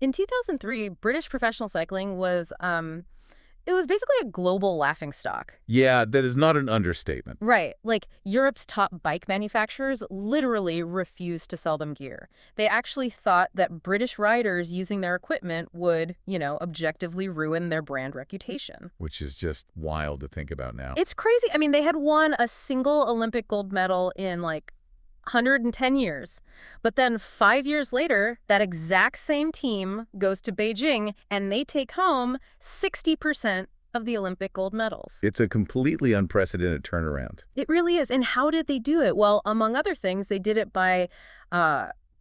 In 2003, British professional cycling was it was basically a global laughingstock. Yeah, that is not an understatement. Right. Like, Europe's top bike manufacturers literally refused to sell them gear. They actually thought that British riders using their equipment would, objectively ruin their brand reputation. Which is just wild to think about now. It's crazy. I mean, they had won a single Olympic gold medal in, 110 years. But then 5 years later, that exact same team goes to Beijing and they take home 60% of the Olympic gold medals. It's a completely unprecedented turnaround. It really is. And how did they do it? Well, among other things, they did it by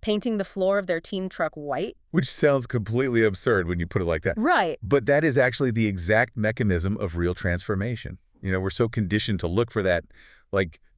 painting the floor of their team truck white. Which sounds completely absurd when you put it like that. Right. But that is actually the exact mechanism of real transformation. We're so conditioned to look for that,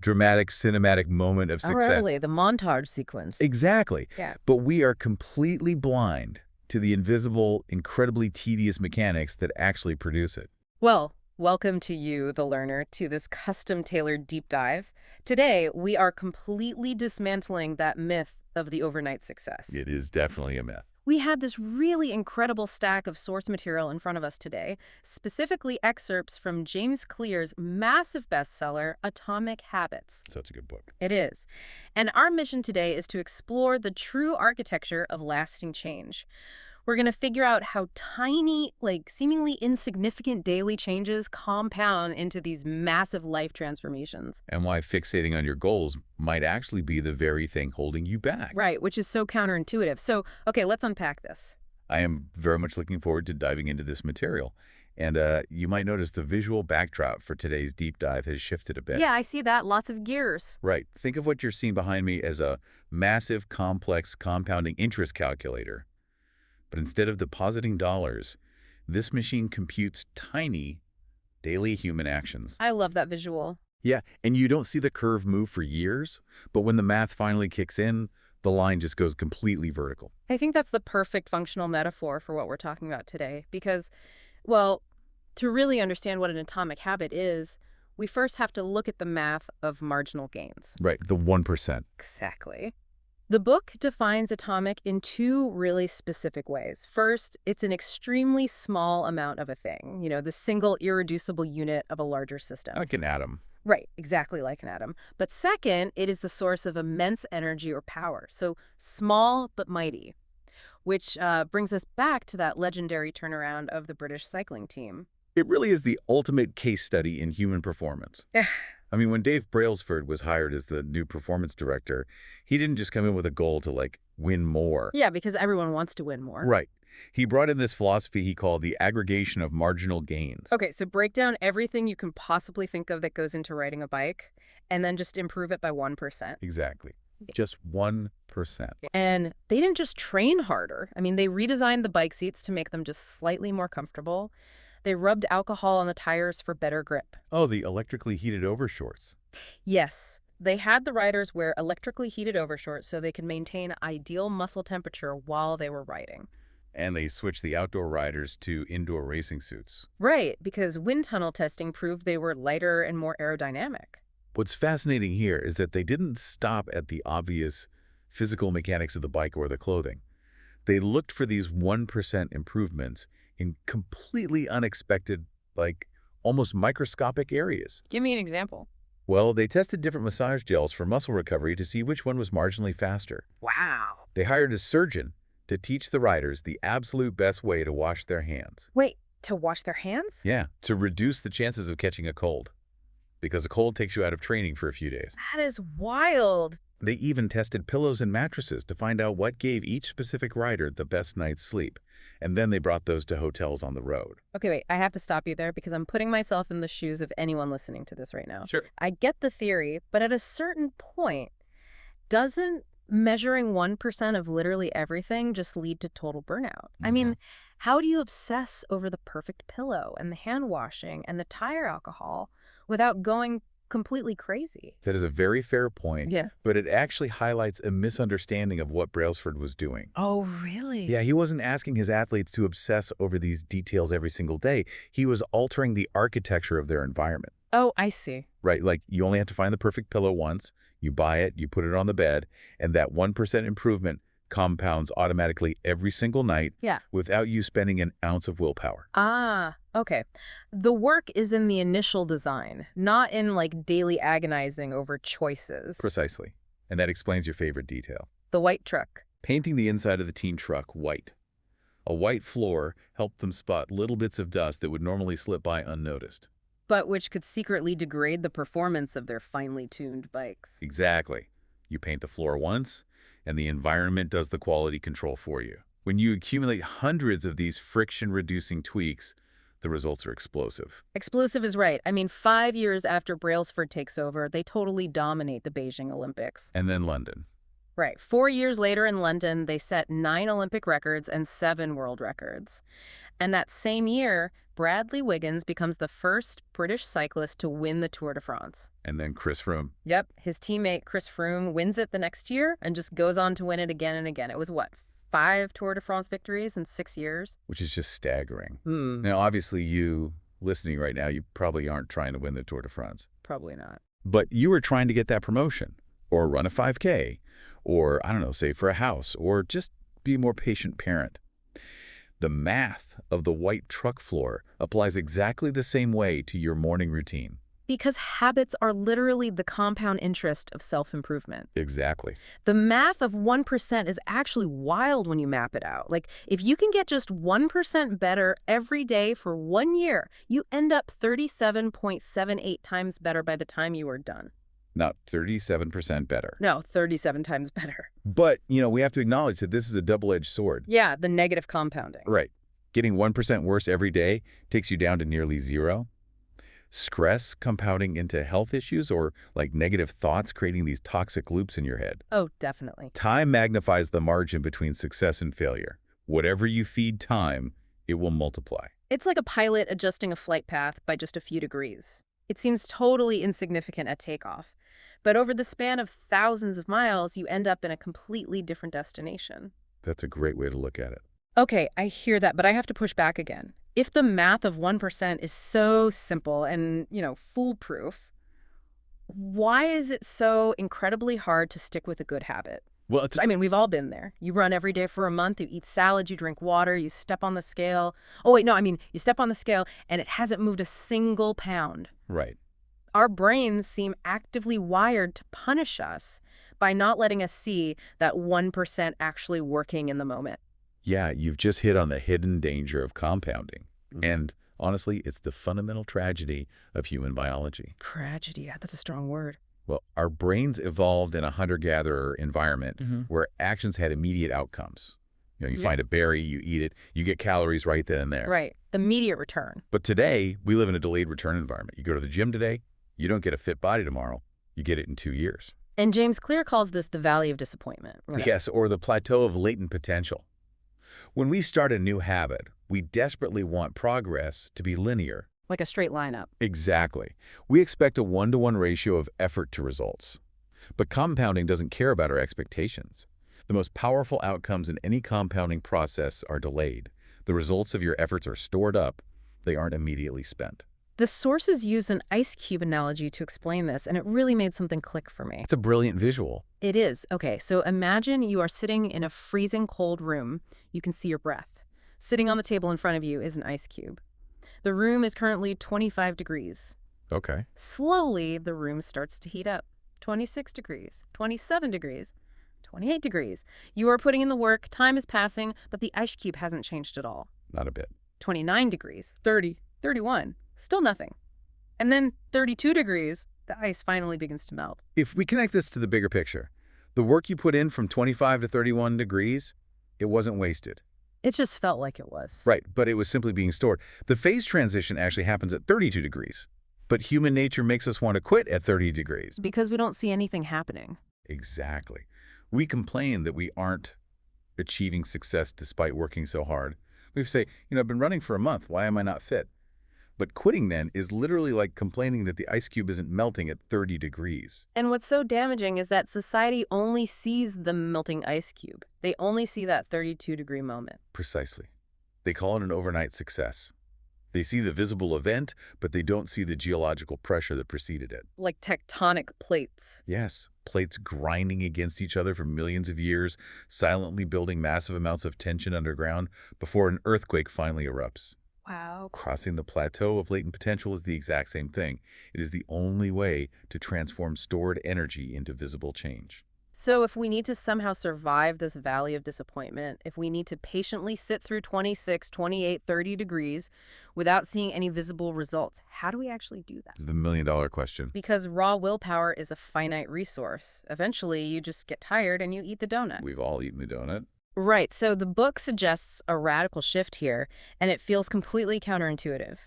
dramatic, cinematic moment of success. Really, the montage sequence. Exactly. Yeah. But we are completely blind to the invisible, incredibly tedious mechanics that actually produce it. Well, welcome to you, the learner, to this custom-tailored deep dive. Today, we are completely dismantling that myth of the overnight success. It is definitely a myth. We have this really incredible stack of source material in front of us today, specifically excerpts from James Clear's massive bestseller, Atomic Habits. Such a good book. It is. And our mission today is to explore the true architecture of lasting change. We're going to figure out how tiny, seemingly insignificant daily changes compound into these massive life transformations. And why fixating on your goals might actually be the very thing holding you back. Right, which is so counterintuitive. So, okay, let's unpack this. I am very much looking forward to diving into this material. And you might notice the visual backdrop for today's deep dive has shifted a bit. Yeah, I see that. Lots of gears. Right. Think of what you're seeing behind me as a massive, complex compounding interest calculator. But instead of depositing dollars, this machine computes tiny daily human actions. I love that visual. Yeah, and you don't see the curve move for years, but when the math finally kicks in, the line just goes completely vertical. I think that's the perfect functional metaphor for what we're talking about today because, well, to really understand what an atomic habit is, we first have to look at the math of marginal gains. Right, the 1%. Exactly. The book defines atomic in two really specific ways. First, it's an extremely small amount of a thing, the single irreducible unit of a larger system. Like an atom. Right, exactly like an atom. But second, it is the source of immense energy or power, so small but mighty, which brings us back to that legendary turnaround of the British cycling team. It really is the ultimate case study in human performance. I mean, when Dave Brailsford was hired as the new performance director, he didn't just come in with a goal to, win more. Yeah, because everyone wants to win more. Right. He brought in this philosophy he called the aggregation of marginal gains. Okay, so break down everything you can possibly think of that goes into riding a bike, and then just improve it by 1%. Exactly. Just 1%. And they didn't just train harder. I mean, they redesigned the bike seats to make them just slightly more comfortable. They rubbed alcohol on the tires for better grip. Oh, the electrically heated overshorts. Yes. They had the riders wear electrically heated overshorts so they could maintain ideal muscle temperature while they were riding. And they switched the outdoor riders to indoor racing suits. Right, because wind tunnel testing proved they were lighter and more aerodynamic. What's fascinating here is that they didn't stop at the obvious physical mechanics of the bike or the clothing. They looked for these 1% improvements in completely unexpected, almost microscopic areas. Give me an example. Well, they tested different massage gels for muscle recovery to see which one was marginally faster. Wow. They hired a surgeon to teach the riders the absolute best way to wash their hands. Wait, to wash their hands? Yeah, to reduce the chances of catching a cold. Because a cold takes you out of training for a few days. That is wild. They even tested pillows and mattresses to find out what gave each specific rider the best night's sleep. And then they brought those to hotels on the road. Okay, wait, I have to stop you there because I'm putting myself in the shoes of anyone listening to this right now. Sure. I get the theory, but at a certain point, doesn't measuring 1% of literally everything just lead to total burnout? I mean, how do you obsess over the perfect pillow and the hand washing and the tire alcohol without going completely crazy? That is a very fair point. Yeah. But it actually highlights a misunderstanding of what Brailsford was doing. Oh, really? Yeah, he wasn't asking his athletes to obsess over these details every single day. He was altering the architecture of their environment. Oh, I see. Right, you only have to find the perfect pillow once, you buy it, you put it on the bed, and that 1% improvement compounds automatically every single night Yeah. without you spending an ounce of willpower. Ah, okay. The work is in the initial design, not in like daily agonizing over choices. Precisely. And that explains your favorite detail. The white truck. Painting the inside of the teen truck white. A white floor helped them spot little bits of dust that would normally slip by unnoticed. But which could secretly degrade the performance of their finely tuned bikes. Exactly. You paint the floor once, and the environment does the quality control for you. When you accumulate hundreds of these friction-reducing tweaks, the results are explosive. Explosive is right. I mean, 5 years after Brailsford takes over, they totally dominate the Beijing Olympics. And then London. Right. 4 years later in London, they set 9 Olympic records and 7 world records. And that same year, Bradley Wiggins becomes the first British cyclist to win the Tour de France. And then Chris Froome. Yep. His teammate Chris Froome wins it the next year and just goes on to win it again and again. It was, what, 5 Tour de France victories in 6 years? Which is just staggering. Now, obviously, you listening right now, you probably aren't trying to win the Tour de France. Probably not. But you were trying to get that promotion, or run a 5K, or, I don't know, save for a house, or just be a more patient parent. The math of the white truck floor applies exactly the same way to your morning routine. Because habits are literally the compound interest of self-improvement. Exactly. The math of 1% is actually wild when you map it out. Like, if you can get just 1% better every day for 1 year, you end up 37.78 times better by the time you are done. Not 37% better. No, 37 times better. But, we have to acknowledge that this is a double-edged sword. Yeah, the negative compounding. Right. Getting 1% worse every day takes you down to nearly zero. Stress compounding into health issues, or like negative thoughts creating these toxic loops in your head. Oh, definitely. Time magnifies the margin between success and failure. Whatever you feed time, it will multiply. It's like a pilot adjusting a flight path by just a few degrees. It seems totally insignificant at takeoff. But over the span of thousands of miles, you end up in a completely different destination. That's a great way to look at it. Okay, I hear that, but I have to push back again. If the math of 1% is so simple and, foolproof, why is it so incredibly hard to stick with a good habit? Well, I mean, we've all been there. You run every day for a month, you eat salad, you drink water, you step on the scale. Oh, wait, no, you step on the scale and it hasn't moved a single pound. Right. Our brains seem actively wired to punish us by not letting us see that 1% actually working in the moment. Yeah, you've just hit on the hidden danger of compounding. And honestly, it's the fundamental tragedy of human biology. Tragedy, yeah, that's a strong word. Well, our brains evolved in a hunter-gatherer environment where actions had immediate outcomes. You find a berry, you eat it, you get calories right then and there. Right, immediate return. But today, we live in a delayed return environment. You go to the gym today, you don't get a fit body tomorrow. You get it in 2 years. And James Clear calls this the valley of disappointment. Right? Yes, or the plateau of latent potential. When we start a new habit, we desperately want progress to be linear. Like a straight line up. Exactly. We expect a 1-to-1 ratio of effort to results. But compounding doesn't care about our expectations. The most powerful outcomes in any compounding process are delayed. The results of your efforts are stored up. They aren't immediately spent. The sources use an ice cube analogy to explain this, and it really made something click for me. It's a brilliant visual. It is. Okay, so imagine you are sitting in a freezing cold room. You can see your breath. Sitting on the table in front of you is an ice cube. The room is currently 25 degrees. Okay. Slowly, the room starts to heat up. 26 degrees, 27 degrees, 28 degrees. You are putting in the work, time is passing, but the ice cube hasn't changed at all. Not a bit. 29 degrees, 30, 31. Still nothing. And then 32 degrees, the ice finally begins to melt. If we connect this to the bigger picture, the work you put in from 25 to 31 degrees, it wasn't wasted. It just felt like it was. Right, but it was simply being stored. The phase transition actually happens at 32 degrees. But human nature makes us want to quit at 30 degrees. Because we don't see anything happening. Exactly. We complain that we aren't achieving success despite working so hard. We say, I've been running for a month. Why am I not fit? But quitting then is literally like complaining that the ice cube isn't melting at 30 degrees. And what's so damaging is that society only sees the melting ice cube. They only see that 32-degree moment. Precisely. They call it an overnight success. They see the visible event, but they don't see the geological pressure that preceded it. Like tectonic plates. Yes, plates grinding against each other for millions of years, silently building massive amounts of tension underground before an earthquake finally erupts. Wow. Crossing the plateau of latent potential is the exact same thing. It is the only way to transform stored energy into visible change. So if we need to somehow survive this valley of disappointment, if we need to patiently sit through 26, 28, 30 degrees without seeing any visible results, how do we actually do that? This is the million-dollar question. Because raw willpower is a finite resource. Eventually, you just get tired and you eat the donut. We've all eaten the donut. Right, so the book suggests a radical shift here, and it feels completely counterintuitive.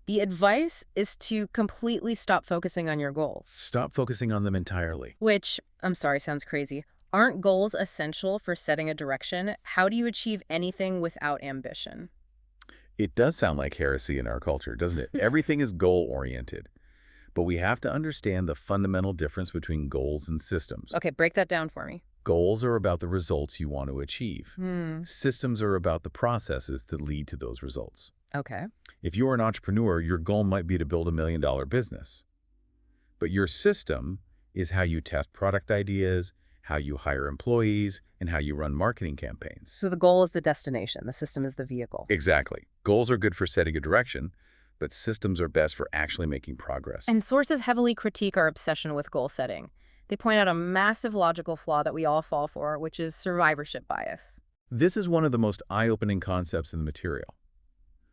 The advice is to completely stop focusing on your goals. Stop focusing on them entirely. Which, I'm sorry, sounds crazy. Aren't goals essential for setting a direction? How do you achieve anything without ambition? It does sound like heresy in our culture, doesn't it? Everything is goal-oriented. But we have to understand the fundamental difference between goals and systems. Okay, break that down for me. Goals are about the results you want to achieve. Systems are about the processes that lead to those results. Okay. If you're an entrepreneur, your goal might be to build $1 million business. But your system is how you test product ideas, how you hire employees, and how you run marketing campaigns. So the goal is the destination. The system is the vehicle. Exactly. Goals are good for setting a direction, but systems are best for actually making progress. And sources heavily critique our obsession with goal setting. They point out a massive logical flaw that we all fall for, which is survivorship bias. This is one of the most eye-opening concepts in the material.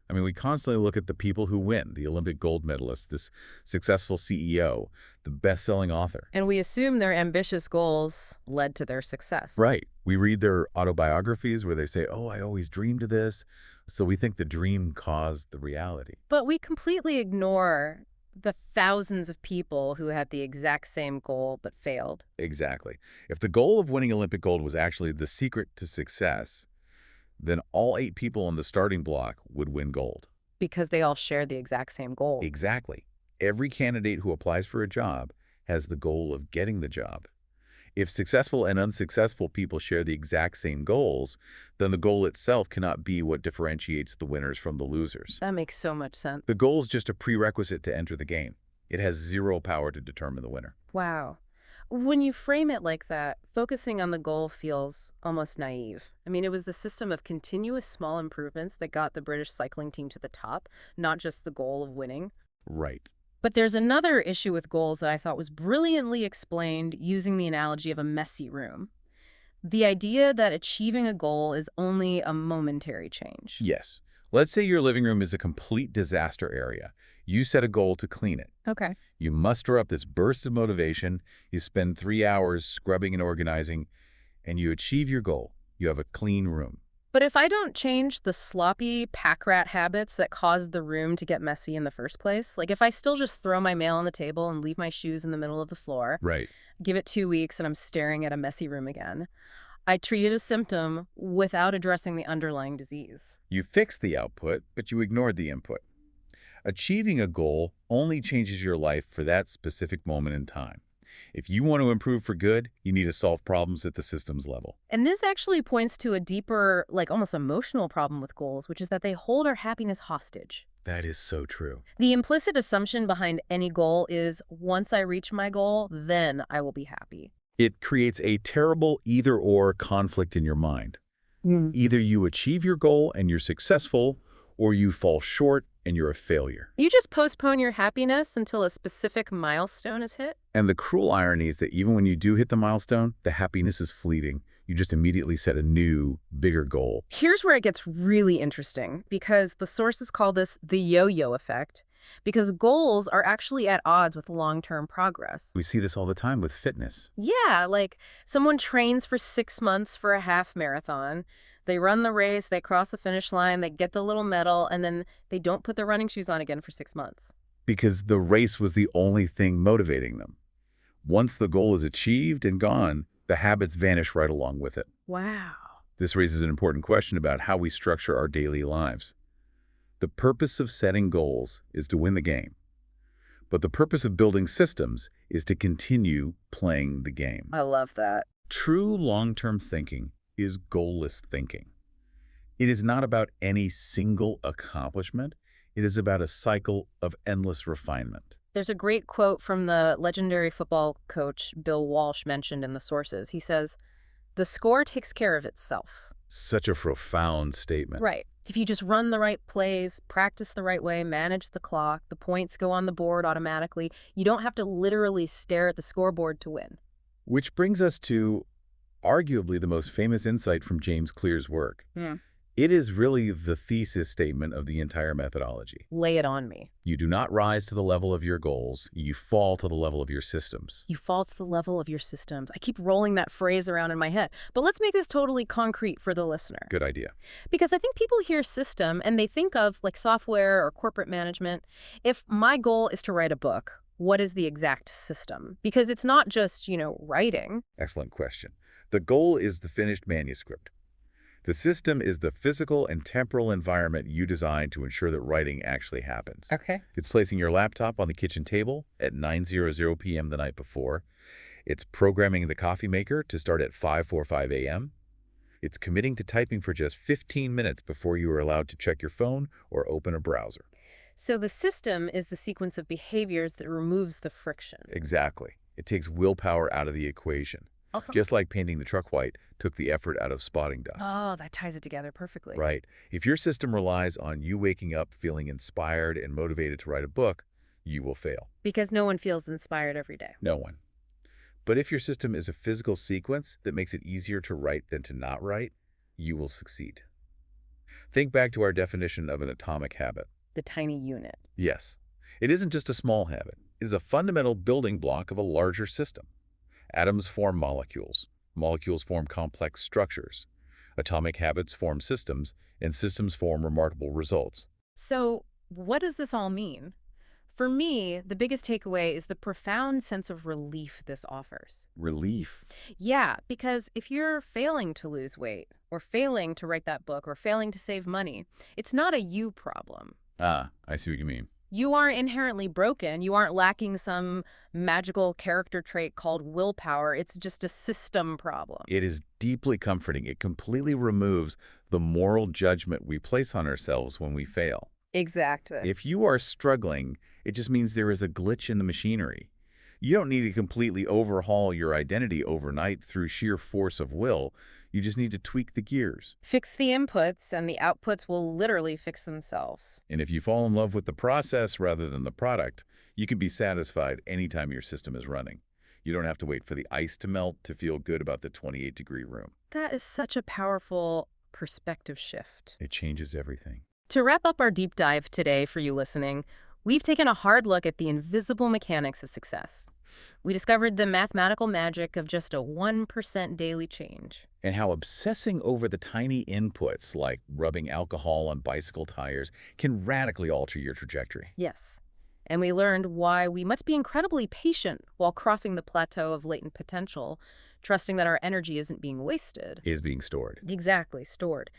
I mean, we constantly look at the people who win, the Olympic gold medalist, this successful CEO, the best-selling author. And we assume their ambitious goals led to their success. Right. We read their autobiographies where they say, oh, I always dreamed of this. So we think the dream caused the reality. But we completely ignore the thousands of people who had the exact same goal but failed. Exactly. If the goal of winning Olympic gold was actually the secret to success, then all 8 people on the starting block would win gold. Because they all share the exact same goal. Exactly. Every candidate who applies for a job has the goal of getting the job. If successful and unsuccessful people share the exact same goals, then the goal itself cannot be what differentiates the winners from the losers. That makes so much sense. The goal is just a prerequisite to enter the game. It has zero power to determine the winner. Wow. When you frame it like that, focusing on the goal feels almost naive. I mean, it was the system of continuous small improvements that got the British cycling team to the top, not just the goal of winning. Right. But there's another issue with goals that I thought was brilliantly explained using the analogy of a messy room. The idea that achieving a goal is only a momentary change. Yes. Let's say your living room is a complete disaster area. You set a goal to clean it. Okay. You muster up this burst of motivation, you spend 3 hours scrubbing and organizing, and you achieve your goal. You have a clean room. But if I don't change the sloppy pack rat habits that caused the room to get messy in the first place, like if I still just throw my mail on the table and leave my shoes in the middle of the floor, Right. give it 2 weeks and I'm staring at a messy room again, I treat it a symptom without addressing the underlying disease. You fixed the output, but you ignored the input. Achieving a goal only changes your life for that specific moment in time. If you want to improve for good, you need to solve problems at the systems level. And this actually points to a deeper, like almost emotional problem with goals, which is that they hold our happiness hostage. That is so true. The implicit assumption behind any goal is once I reach my goal, then I will be happy. It creates a terrible either-or conflict in your mind. Either you achieve your goal and you're successful, or you fall short and you're a failure. You just postpone your happiness until a specific milestone is hit? And the cruel irony is that even when you do hit the milestone, the happiness is fleeting. You just immediately set a new, bigger goal. Here's where it gets really interesting, because the sources call this the yo-yo effect, because goals are actually at odds with long-term progress. We see this all the time with fitness. Yeah, like someone trains for 6 months for a half marathon. They run the race, they cross the finish line, they get the little medal, and then they don't put their running shoes on again for 6 months. Because the race was the only thing motivating them. Once the goal is achieved and gone, the habits vanish right along with it. Wow. This raises an important question about how we structure our daily lives. The purpose of setting goals is to win the game. But the purpose of building systems is to continue playing the game. I love that. True long-term thinking is goalless thinking. It is not about any single accomplishment. It is about a cycle of endless refinement. There's a great quote from the legendary football coach Bill Walsh mentioned in the sources. He says, "The score takes care of itself." Such a profound statement. Right. If you just run the right plays, practice the right way, manage the clock, the points go on the board automatically. You don't have to literally stare at the scoreboard to win. Which brings us to arguably the most famous insight from James Clear's work. Yeah. It is really the thesis statement of the entire methodology. Lay it on me. You do not rise to the level of your goals. You fall to the level of your systems. You fall to the level of your systems. I keep rolling that phrase around in my head. But let's make this totally concrete for the listener. Good idea. Because I think people hear system and they think of like software or corporate management. If my goal is to write a book, what is the exact system? Because it's not just, writing. Excellent question. The goal is the finished manuscript. The system is the physical and temporal environment you design to ensure that writing actually happens. Okay. It's placing your laptop on the kitchen table at 9:00 p.m. the night before. It's programming the coffee maker to start at 5:45 a.m. It's committing to typing for just 15 minutes before you are allowed to check your phone or open a browser. So the system is the sequence of behaviors that removes the friction. Exactly. It takes willpower out of the equation. Okay. Just like painting the truck white took the effort out of spotting dust. Oh, that ties it together perfectly. Right. If your system relies on you waking up feeling inspired and motivated to write a book, you will fail. Because no one feels inspired every day. No one. But if your system is a physical sequence that makes it easier to write than to not write, you will succeed. Think back to our definition of an atomic habit. The tiny unit. Yes. It isn't just a small habit. It is a fundamental building block of a larger system. Atoms form molecules. Molecules form complex structures. Atomic habits form systems, and systems form remarkable results. So what does this all mean? For me, the biggest takeaway is the profound sense of relief this offers. Relief. Yeah, because if you're failing to lose weight, or failing to write that book, or failing to save money, it's not a you problem. Ah, I see what you mean. You aren't inherently broken. You aren't lacking some magical character trait called willpower. It's just a system problem. It is deeply comforting. It completely removes the moral judgment we place on ourselves when we fail. Exactly. If you are struggling, it just means there is a glitch in the machinery. You don't need to completely overhaul your identity overnight through sheer force of will. You just need to tweak the gears. Fix the inputs, and the outputs will literally fix themselves. And if you fall in love with the process rather than the product, you can be satisfied anytime your system is running. You don't have to wait for the ice to melt to feel good about the 28-degree room. That is such a powerful perspective shift. It changes everything. To wrap up our deep dive today for you listening, we've taken a hard look at the invisible mechanics of success. We discovered the mathematical magic of just a 1% daily change. And how obsessing over the tiny inputs, like rubbing alcohol on bicycle tires, can radically alter your trajectory. Yes. And we learned why we must be incredibly patient while crossing the plateau of latent potential, trusting that our energy isn't being wasted. Is being stored. Exactly, stored.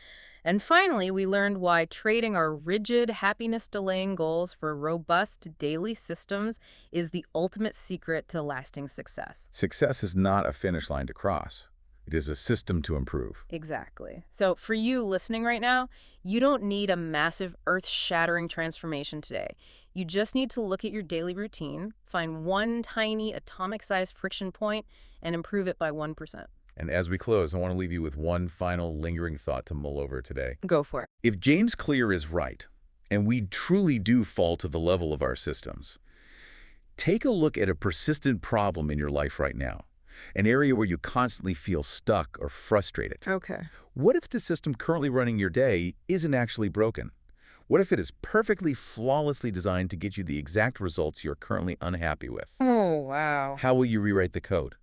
And finally, we learned why trading our rigid, happiness-delaying goals for robust daily systems is the ultimate secret to lasting success. Success is not a finish line to cross. It is a system to improve. Exactly. So for you listening right now, you don't need a massive, earth-shattering transformation today. You just need to look at your daily routine, find one tiny atomic-sized friction point, and improve it by 1%. And as we close, I want to leave you with one final lingering thought to mull over today. Go for it. If James Clear is right, and we truly do fall to the level of our systems, take a look at a persistent problem in your life right now, an area where you constantly feel stuck or frustrated. Okay. What if the system currently running your day isn't actually broken? What if it is perfectly, flawlessly designed to get you the exact results you're currently unhappy with? Oh, wow. How will you rewrite the code?